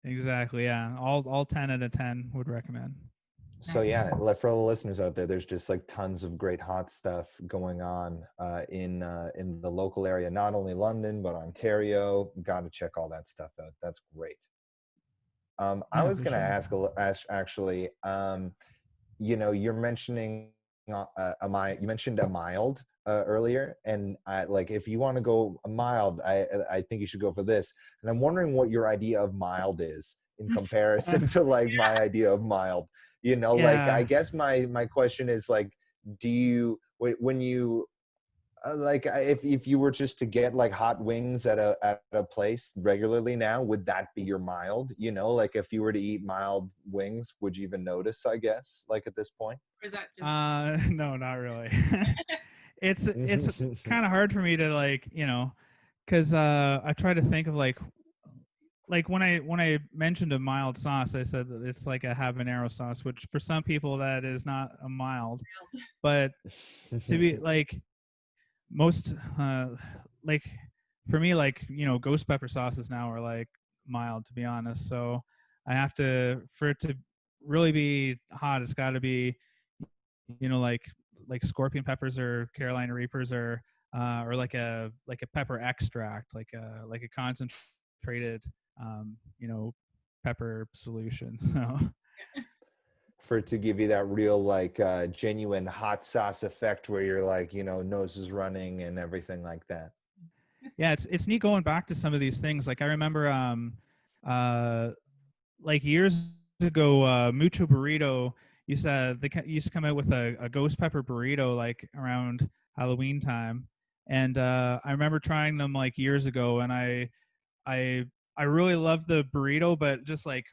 Exactly. Yeah. All 10 out of 10 would recommend. So yeah, for all the listeners out there, there's just like tons of great hot stuff going on in the local area, not only London but Ontario. Got to check all that stuff out. That's great. I was going to ask actually, you're mentioning you mentioned a mild earlier, and like if you want to go a mild, I think you should go for this. And I'm wondering what your idea of mild is in comparison to like my idea of mild. Like I guess my question is like, do you when you like if you were just to get like hot wings at a place regularly now, would that be your mild? Like if you were to eat mild wings, would you even notice, I guess, like at this point? Or is that just No, not really. It's kind of hard for me to like, because I try to think of like when I mentioned a mild sauce, I said that it's like a habanero sauce, which for some people that is not a mild, but to be like most like for me, like ghost pepper sauces now are like mild, to be honest. So I have to, for it to really be hot, it's got to be like scorpion peppers or Carolina Reapers or like a pepper extract, like a concentrated pepper solution. So for it to give you that real like genuine hot sauce effect where you're like nose is running and everything like that. Yeah, it's neat going back to some of these things. Like I remember like years ago, Mucho Burrito used to come out with a ghost pepper burrito like around Halloween time, and I remember trying them like years ago, and I really loved the burrito, but just like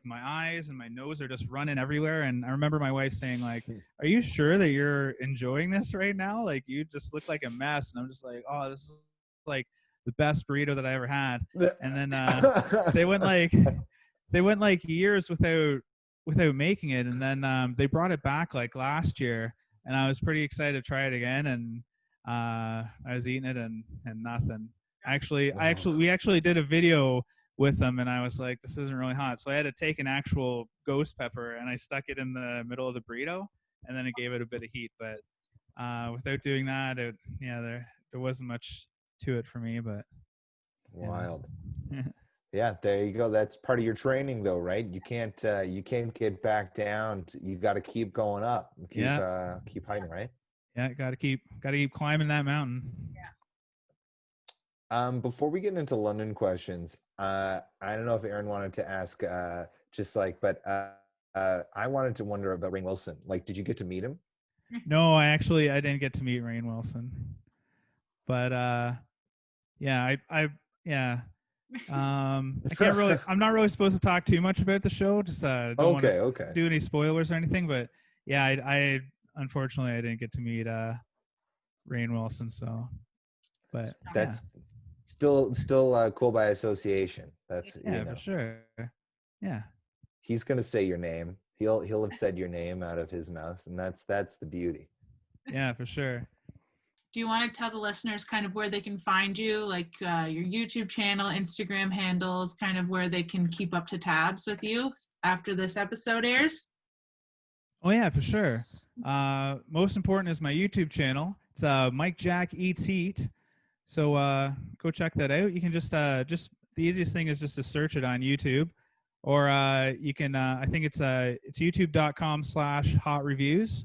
my eyes and my nose are just running everywhere. And I remember my wife saying like, "Are you sure that you're enjoying this right now? Like you just look like a mess." And I'm just like, "Oh, this is like the best burrito that I ever had." And then they went like years without making it, and then they brought it back like last year, and I was pretty excited to try it again. And I was eating it and nothing. We actually did a video with them, and I was like, this isn't really hot. So I had to take an actual ghost pepper and I stuck it in the middle of the burrito, and then it gave it a bit of heat. But without doing that, there wasn't much to it for me. But wild. Yeah, there you go. That's part of your training, though, right? You can't get back down. You got to keep going up. Keep hiking, right? Yeah, got to keep climbing that mountain. Yeah. Before we get into London questions, I don't know if Erin wanted to ask, I wanted to wonder about Rainn Wilson. Like, did you get to meet him? No, I didn't get to meet Rainn Wilson, but yeah, I can't really. I'm not really supposed to talk too much about the show. Just don't want to do any spoilers or anything. But yeah, I unfortunately I didn't get to meet Rainn Wilson. So, but that's still cool by association. That's for sure. Yeah, he's gonna say your name. He'll have said your name out of his mouth, and that's the beauty. Yeah, for sure. Do you want to tell the listeners kind of where they can find you, like your YouTube channel, Instagram handles, kind of where they can keep up to tabs with you after this episode airs? Oh yeah, for sure. Most important is my YouTube channel. It's Mike Jack Eats Heat. So go check that out. You can just the easiest thing is just to search it on YouTube, or you can I think it's youtube.com/hot reviews.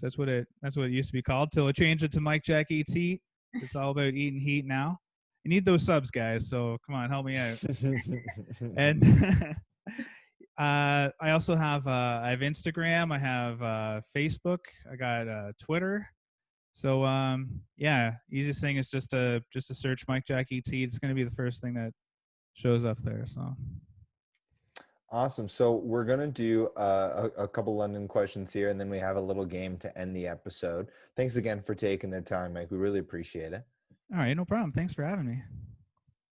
That's what it used to be called till it changed it to Mike Jack Eats Heat. It's all about eating heat now. You need those subs, guys. So come on, help me out. And I also have I have Instagram. I have Facebook. I got Twitter. So yeah, easiest thing is just to search Mike Jack Eats Heat. It's going to be the first thing that shows up there. So. Awesome. So we're going to do a couple London questions here, and then we have a little game to end the episode. Thanks again for taking the time, Mike. We really appreciate it. All right. No problem. Thanks for having me.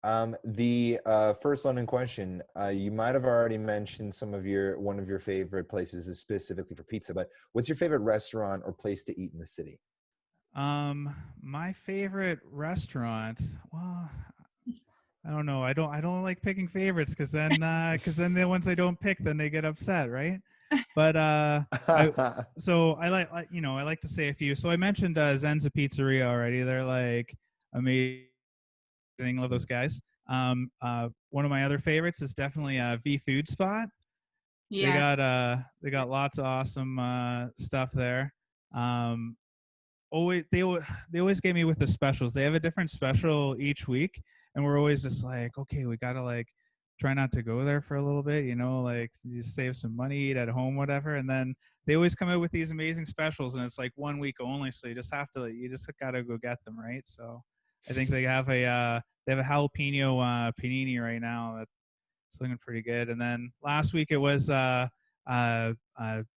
The first one in question, you might have already mentioned one of your favorite places is specifically for pizza, but what's your favorite restaurant or place to eat in the city? My favorite restaurant. Well, I don't know. I don't like picking favorites because then the ones I don't pick, then they get upset, right? But I like to say a few. So I mentioned Zenza Pizzeria already. They're like amazing. Love those guys. One of my other favorites is definitely V Food Spot. Yeah. They got lots of awesome stuff there. Um, they always get me with the specials. They have a different special each week, and we're always just like, okay, we gotta like try not to go there for a little bit, like just save some money, eat at home, whatever. And then they always come out with these amazing specials, and it's like 1 week only, so you just gotta go get them, right? So I think they have a jalapeno panini right now that's looking pretty good. And then last week it was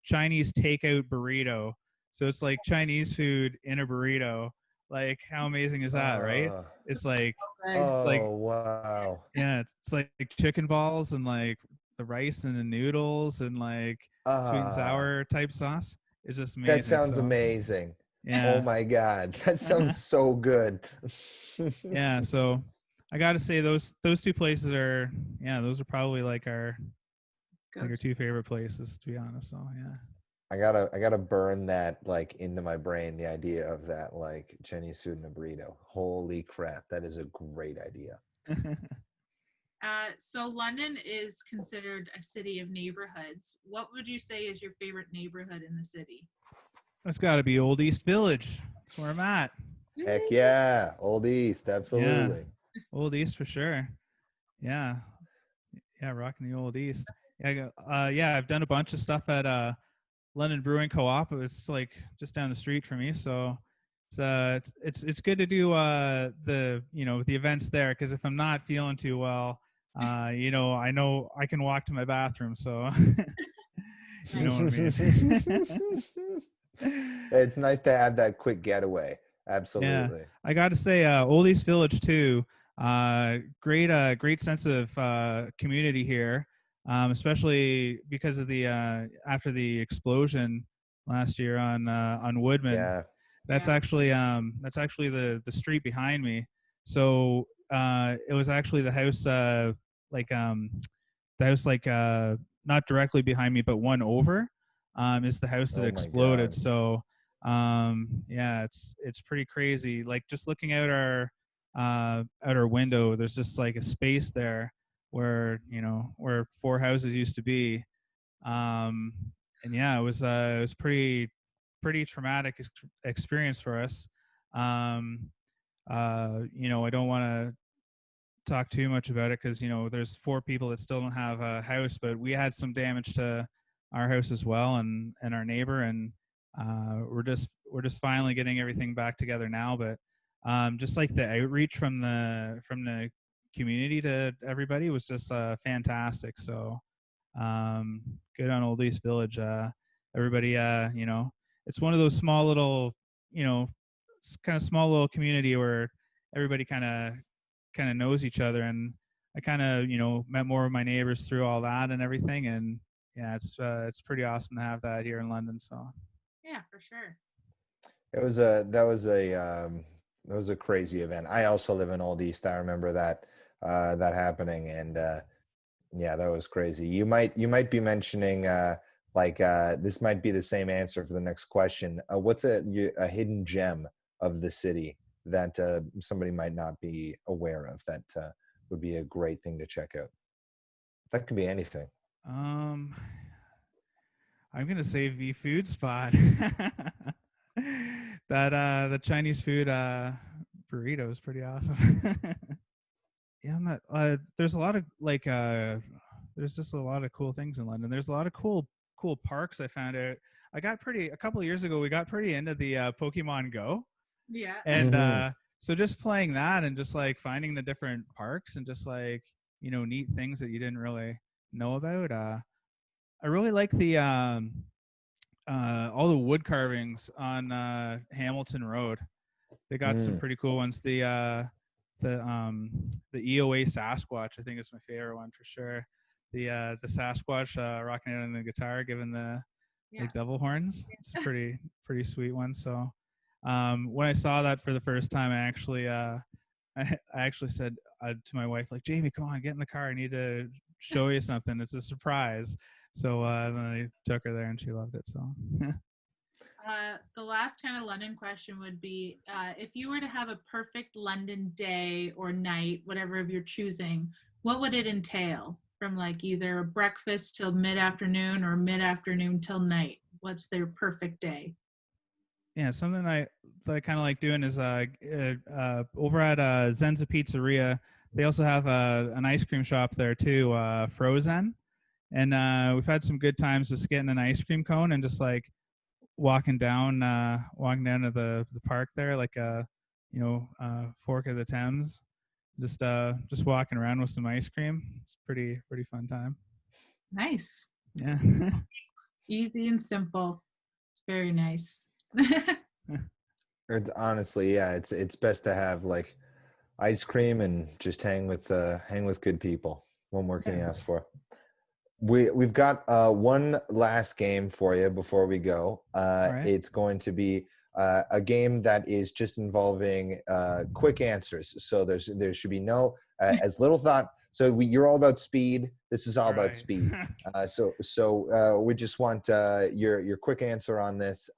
Chinese takeout burrito. So it's like Chinese food in a burrito. Like how amazing is that, right? Uh, It's like oh, wow. yeah, it's like chicken balls and like the rice and the noodles and like sweet and sour type sauce. It's just amazing. That sounds So, amazing. yeah. Oh my God, that sounds so good. Yeah, so I got to say those two places those are probably like our two favorite places, to be honest. So yeah. I gotta burn that like into my brain, the idea of that like Chinese food in a burrito. Holy crap, that is a great idea. So London is considered a city of neighborhoods. What would you say is your favorite neighborhood in the city? It's got to be Old East Village. That's where I'm at. Heck yeah, Old East, absolutely. Yeah. Old East for sure. Yeah, rocking the Old East. Yeah, I've done a bunch of stuff at London Brewing Co-op. It's like just down the street from me, so it's good to do the events there, because if I'm not feeling too well, I know I can walk to my bathroom, so you know what I mean. It's nice to have that quick getaway. Absolutely. Yeah, I got to say, Old East Village too. Great sense of community here, especially because of the after the explosion last year on Woodman. Yeah. That's actually the street behind me. So it was actually the house not directly behind me, but one over is the house that exploded. So it's pretty crazy. Like just looking out our window, there's just like a space there where where 4 houses used to be. And yeah, it was pretty traumatic experience for us. I don't want to talk too much about it because there's 4 people that still don't have a house, but we had some damage to our house as well, and our neighbor, and we're just finally getting everything back together now. But just like the outreach from the community to everybody was just fantastic. So good on Old East Village. Everybody, it's one of those small little, kind of small little community where everybody kind of knows each other, and I kind of met more of my neighbors through all that and everything, and yeah, it's pretty awesome to have that here in London. So yeah, for sure. That was a crazy event. I also live in Old East. I remember that happening, and yeah, that was crazy. You might be mentioning this might be the same answer for the next question. What's a hidden gem of the city that somebody might not be aware of that would be a great thing to check out? That could be anything. I'm gonna say V Food Spot. That the Chinese food burrito is pretty awesome. Yeah, I'm not. There's a lot of there's just a lot of cool things in London. There's a lot of cool parks. I found out. A couple of years ago, we got pretty into the Pokemon Go. Yeah. And so just playing that and just like finding the different parks and just like neat things that you didn't really know about. I really like the all the wood carvings on Hamilton Road. They got some pretty cool ones. The EOA Sasquatch. I think is my favorite one for sure. The Sasquatch rocking it on the guitar, giving the like devil horns. It's a pretty sweet one. So when I saw that for the first time, I actually said to my wife, like, Jamie, come on, get in the car. I need to show you something. It's a surprise. So then I took her there and she loved it. So the last kind of London question would be, if you were to have a perfect London day or night, whatever of your choosing, what would it entail? From like either breakfast till mid-afternoon or mid-afternoon till night? What's their perfect day? yeah, something that I kind of like doing is over at Zenza Pizzeria. They also have an ice cream shop there too, Frozen, and we've had some good times just getting an ice cream cone and just like walking down to the park there, like Fork of the Thames, just walking around with some ice cream. It's pretty fun time. Nice. Yeah. Easy and simple. Very nice. Honestly, yeah, it's best to have like ice cream and just hang with good people. What more can you ask for? We've got one last game for you before we go. Right. It's going to be a game that is just involving quick answers. So there should be no as little thought. So you're all about speed. This is all about speed. So we just want your quick answer on this.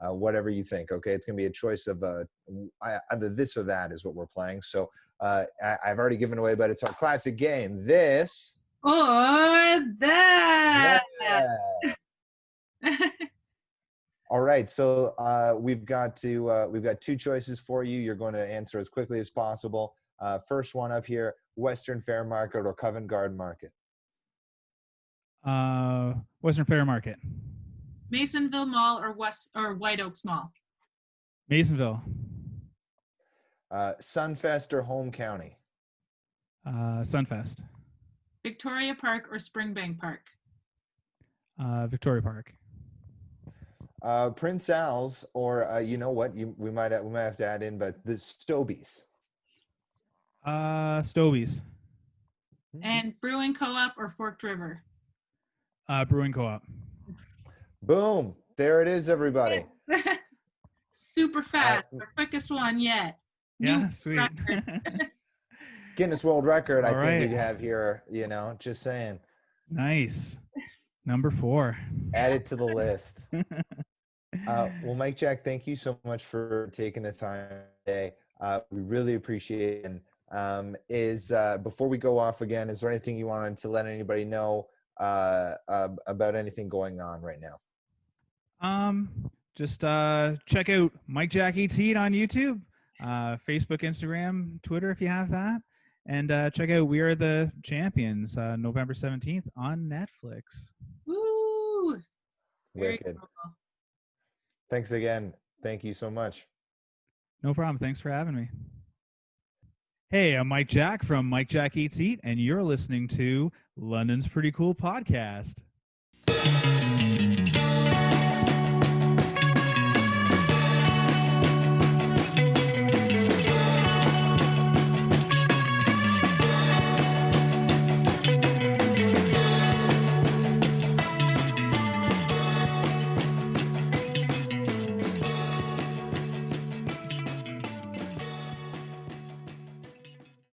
Whatever you think. Okay, it's gonna be a choice of either this or that is what we're playing. So I've already given away, but it's our classic game. This or that. Yeah. All right, so we've got two choices for you. You're going to answer as quickly as possible. First one up here: Western Fair Market or Covent Garden Market? Western Fair Market. Masonville Mall or White Oaks Mall? Masonville. Sunfest or Home County? Sunfest. Victoria Park or Springbank Park? Victoria Park. Prince Al's or you know what? We might have to add in, but the Stobies. Stobies. And Brewing Co-op or Forked River? Brewing Co-op. Boom! There it is, everybody. Super fast, the quickest one yet. Yeah, New sweet. Guinness World Record. All I right. think we have here. Just saying. Nice. Number 4. Add it to the list. Well, Mike Jack, thank you so much for taking the time today. We really appreciate it. Before we go off again, is there anything you wanted to let anybody know about anything going on right now? Just check out Mike Jack Eats Heat on YouTube, Facebook, Instagram, Twitter if you have that, and check out We Are the Champions November 17th on Netflix. Woo! Wicked. Cool. Thanks again. Thank you so much. No problem. Thanks for having me. Hey, I'm Mike Jack from Mike Jack Eats Eat, and you're listening to London's Pretty Cool Podcast.